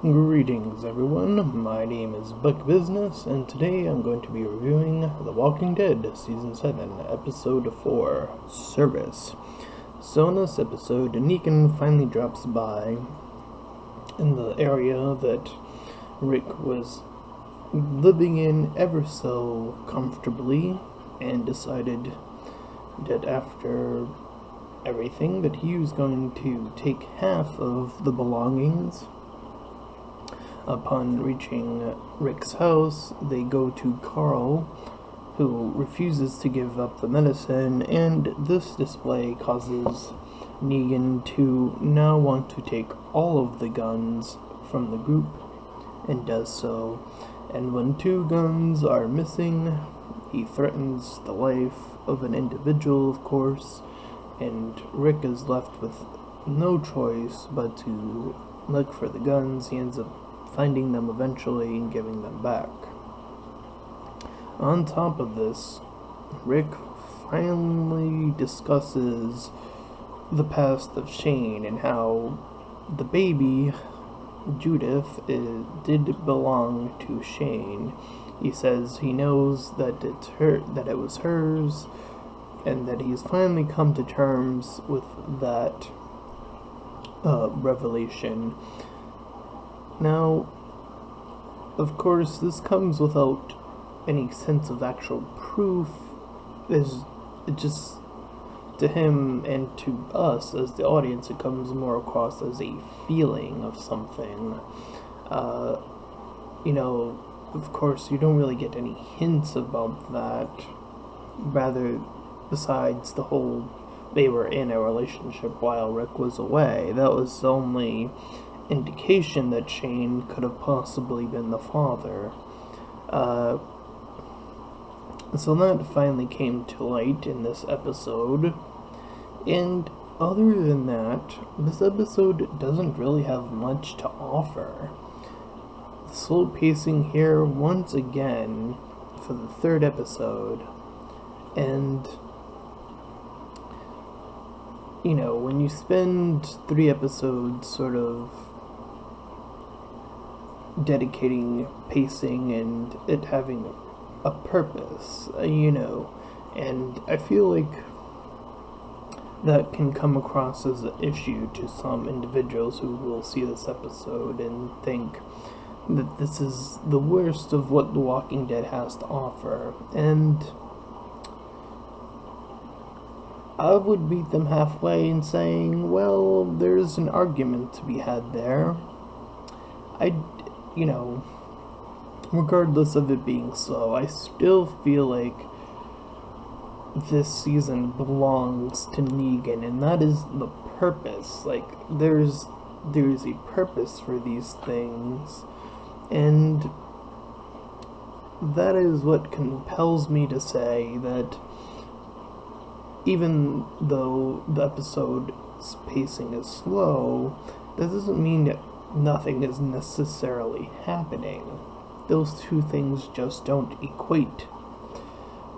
Greetings everyone, my name is Buck Business, and today I'm going to be reviewing The Walking Dead Season 7, Episode 4, Service. So in this episode, Negan finally drops by in the area that Rick was living in ever so comfortably, and decided that after everything that he was going to take half of the belongings. Upon reaching Rick's house, they go to Carl, who refuses to give up the medicine, and this display causes Negan to now want to take all of the guns from the group, and does so. And when 2 guns are missing, he threatens the life of an individual, of course, and Rick is left with no choice but to look for the guns. He ends up finding them eventually and giving them back. On top of this, Rick finally discusses the past of Shane and how the baby, Judith, did belong to Shane. He says he knows that that it was hers, and that he's finally come to terms with that revelation. Now, of course, this comes without any sense of actual proof. It just, to him and to us as the audience, it comes more across as a feeling of something. Of course, you don't really get any hints about that. Rather, besides the whole they were in a relationship while Rick was away, that was the only indication that Shane could have possibly been the father. So that finally came to light in this episode. And other than that, this episode doesn't really have much to offer. The slow pacing here once again for the 3rd episode. And when you spend 3 episodes sort of dedicating pacing and it having a purpose, and I feel like that can come across as an issue to some individuals who will see this episode and think that this is the worst of what The Walking Dead has to offer, and I would meet them halfway in saying, well, there's an argument to be had there. Regardless of it being slow, I still feel like this season belongs to Negan, and that is the purpose. Like, there's a purpose for these things, and that is what compels me to say that even though the episode's pacing is slow, that doesn't mean that nothing is necessarily happening. Those two things just don't equate.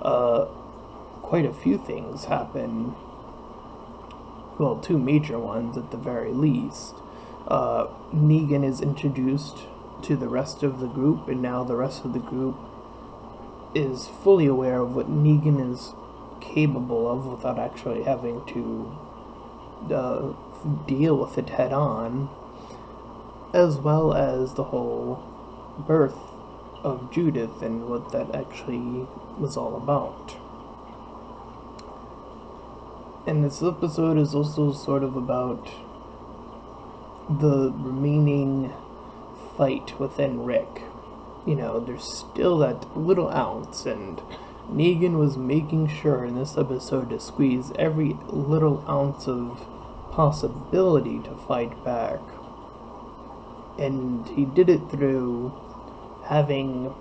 Quite a few things happen. Well, 2 major ones at the very least. Negan is introduced to the rest of the group, and now the rest of the group is fully aware of what Negan is capable of without actually having to deal with it head on, as well as the whole birth of Judith and what that actually was all about. And this episode is also sort of about the remaining fight within Rick. There's still that little ounce, and Negan was making sure in this episode to squeeze every little ounce of possibility to fight back. And he did it through having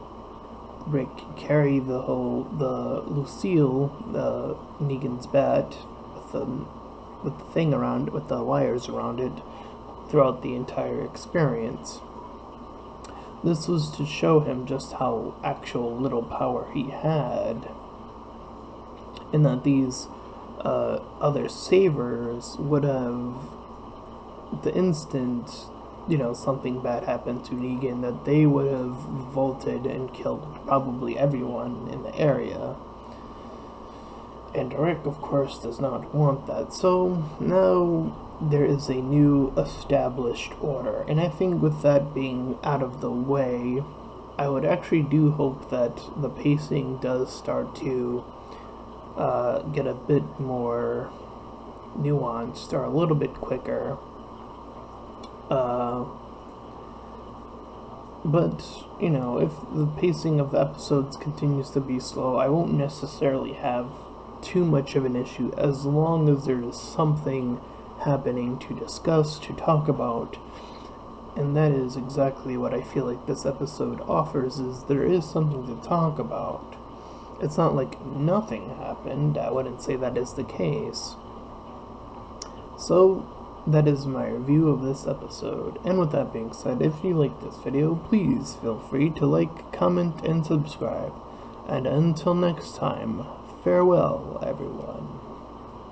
Rick carry the Lucille, Negan's bat, with the thing around, with the wires around it, throughout the entire experience. This was to show him just how actual little power he had, and that these other savers would have, the instant something bad happened to Negan, that they would have revolted and killed probably everyone in the area. And Rick, of course, does not want that. So now there is a new established order. And I think with that being out of the way, I would actually do hope that the pacing does start to get a bit more nuanced or a little bit quicker. But, if the pacing of the episodes continues to be slow, I won't necessarily have too much of an issue as long as there is something happening to discuss, to talk about. And that is exactly what I feel like this episode offers, is there is something to talk about. It's not like nothing happened. I wouldn't say that is the case. So that is my review of this episode. And with that being said, if you like this video, please feel free to like, comment, and subscribe. And until next time, farewell, everyone.